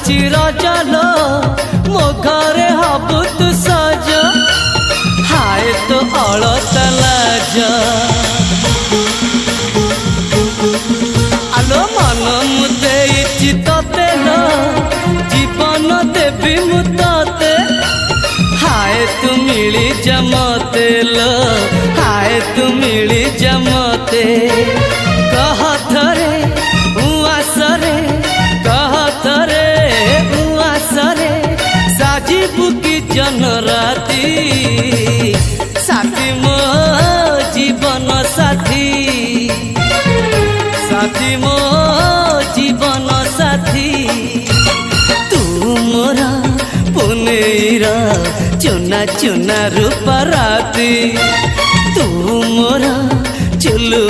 आसुची रजलो मो घरे हबु तू सज हाय तो अलता लाज आलो मन मुदे चितते लो जीवन देवी मुते हाय तू मिली जमते लो हाय तू मिली जमते कह थरे उआसरे कह थरे उआसरे साजिबु की जन राती साथी मो जीवन साथी साथी मो जीवन साथी तू मोरा पुनेरा चुना चुना रूप राती तू मोरा चुलु